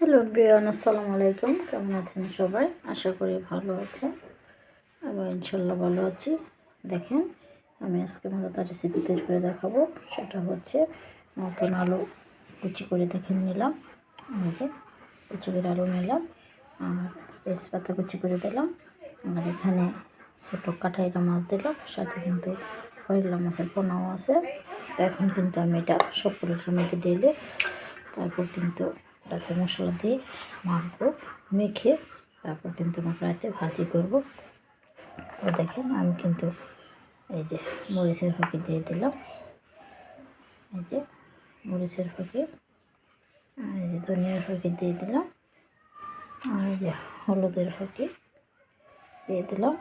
Hello everyone, আসসালামু আলাইকুম। কেমন আছেন সবাই? আশা করি ভালো আছেন। আমি ইনশাল্লাহ ভালো আছি। দেখেন, আমি আজকে মজাদার রেসিপি তৈরি করে দেখাবো। সেটা হচ্ছে নতুন আলু কুচি করে দেখে নিলাম। এই যে কুচি করে আলু নিলাম, আর তেজপাতা কুচি করে দিলাম, আর এখানে ছোটো কাঠাইরা মাছ দিলাম, সাথে কিন্তু কয়লা মাছের পোনাও আছে। তো এখন কিন্তু আমি এটা সবগুলোর মধ্যে ঢেলে তারপর কিন্তু রাতে মশলা দিয়ে মাখবো, মেখে তারপর কিন্তু আমাকে রাতে ভাজি করব। তো দেখেন, আমি কিন্তু এই যে মরিচের ফাঁকি দিয়ে দিলাম, এই যে মরিচের ফাঁকি, এই যে ধনিয়ার ফাঁকি দিয়ে দিলাম, আর এই যে হলুদের ফাঁকি দিয়ে দিলাম।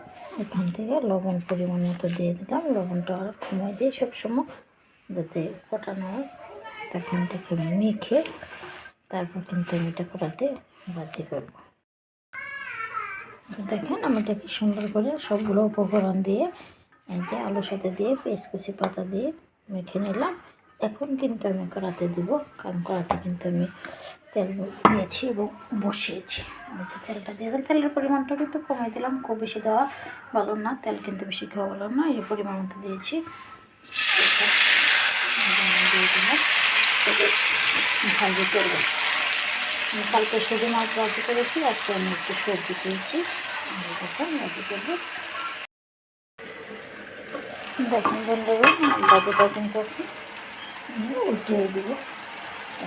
এখান থেকে লবণ পরিমাণ মতো দিয়ে দিলাম। লবণটা কমিয়ে দিই সবসময়, যাতে কটা না হয়। তখন এটাকে মেখে তারপর কিন্তু আমি এটা কড়াতে ভাজি করব। দেখেন, আমি এটা কি সুন্দর করে সবগুলো উপকরণ দিয়ে এই যে আলুর সাথে দিয়ে পেঁয়াজ কুচি পাতা দিয়ে মেখে নিলাম। এখন কিন্তু আমি কড়াতে দিব, কারণ কড়াতে কিন্তু আমি তেল দিয়েছি এবং বসিয়েছি। এই যে তেলটা দিয়ে দিলাম, তেলের পরিমাণটা কিন্তু কমিয়ে দিলাম, খুব বেশি দেওয়া ভালো না, তেল কিন্তু বেশি খাওয়া ভালো না। এই পরিমাণ মতো দিয়েছি, দিয়ে দিলাম, ভাজি করবো। আমি কালকে শুধু মাছ ভাজি করেছি, আজকে আমি একটু সবজি পেয়েছি, দেখেন ভাজি করবো। দেখেন বন্ধুরা, ভাজিটা কিন্তু উঠিয়ে দিব।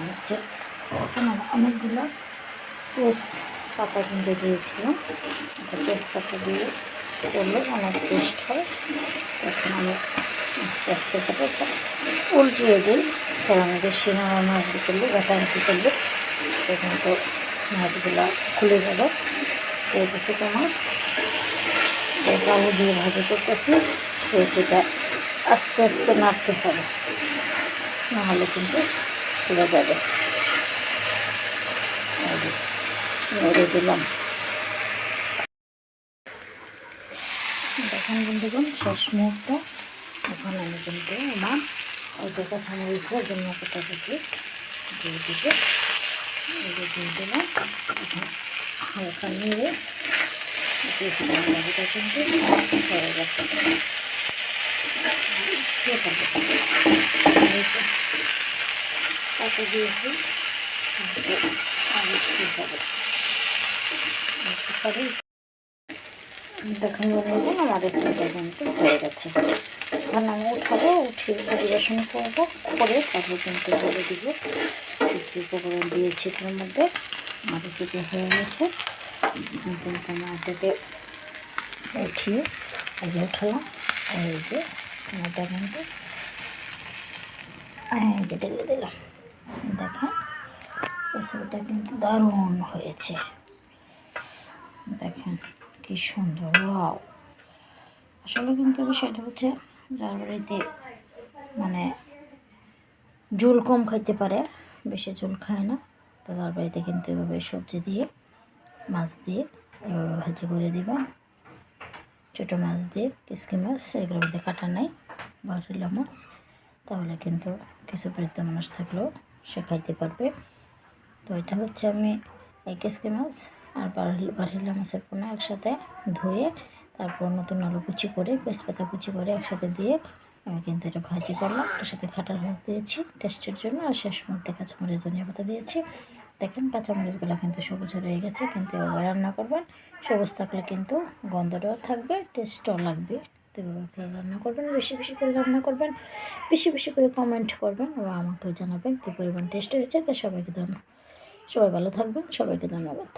হচ্ছে অনেকগুলো তেজপাতা কিন্তু দিয়েছিলাম, তেজপাতা দিয়ে করলে অনেক টেস্ট হয়। এখন আমি আস্তে আস্তে করে উল্টিয়ে দিই, কারণ বেশি নাড়ানাড়ি করলে ঘাটাঘাটি করলে তখন তো মাছগুলো খুলে যাবে। এই যে ছোটো মাছ আলু দিয়ে ভাজি করতেছি, সেটা আস্তে আস্তে নাড়তে হবে, নাহলে কিন্তু খুলে যাবে। নেড়ে দিলাম। দেখেন বন্ধুগণ, শেষ মুহূর্ত। এখন আমি কিন্তু আমার ওইটা কাঁচামরিচের জন্য কোটা দিচ্ছি, দিয়ে দিতে দিয়ে দিলাম। এখন হালকা নিয়ে ভাজিটা কিন্তু হয়ে গেছে। পাতা দিয়েছি, দেখুন বন্ধুগণ, আমার রেসিপিটা কিন্তু হয়ে গেছে। এখন আমি উঠাবো, উঠিয়ে পরিবেশন করবো, করে তারপর কিন্তু বলে দিব কী উপকরণ দিয়েছি এটার মধ্যে। আমার রেসিপি হয়ে গেছে। কিন্তু আমার এটাকে উঠিয়ে এই যে উঠালাম, এই যে এটা কিন্তু এই যে ঢেলে দিলাম। দেখেন, রেসিপিটা কিন্তু দারুণ হয়েছে। দেখেন কি সুন্দর, ওয়াও। আসলে কিন্তু বিষয়টা হচ্ছে, যার বাড়িতে মানে ঝোল কম খাইতে পারে, বেশি ঝোল খায় না, তো তার বাড়িতে কিন্তু এভাবে সবজি দিয়ে মাছ দিয়ে এভাবে ভাজি করে দিবা। ছোটো মাছ দিয়ে কিসকি মাছ, এগুলোর মধ্যে কাটা নাই, বারলা মাছ, তাহলে কিন্তু কিছু বৃদ্ধ মানুষ থাকলেও সে খাইতে পারবে। তো এটা হচ্ছে আমি এই কিসকি মাছ আর বারলা মাছের পোনা একসাথে ধুয়ে তারপর নতুন আলু কুচি করে তেজপাতা কুচি করে একসাথে দিয়ে আমি কিন্তু এটা ভাজি করলাম। এটার সাথে খাটার রস দিয়েছি টেস্টের জন্য, আর শেষ মধ্যে কাঁচামরিচ ধনিয়া পাতা দিয়েছি। দেখেন কাঁচামরিচগুলো কিন্তু সবুজ হয়ে গেছে, কিন্তু এভাবে রান্না করবেন, সবুজ থাকলে কিন্তু গন্ধটাও থাকবে, টেস্টও লাগবে। তো এভাবে আপনারা রান্না করবেন, বেশি বেশি করে রান্না করবেন, বেশি বেশি করে কমেন্ট করবেন এবং আমাকেও জানাবেন কী পরিমাণ টেস্ট হয়েছে। তো সবাইকে ধন্যবাদ, সবাই ভালো থাকবেন, সবাইকে ধন্যবাদ।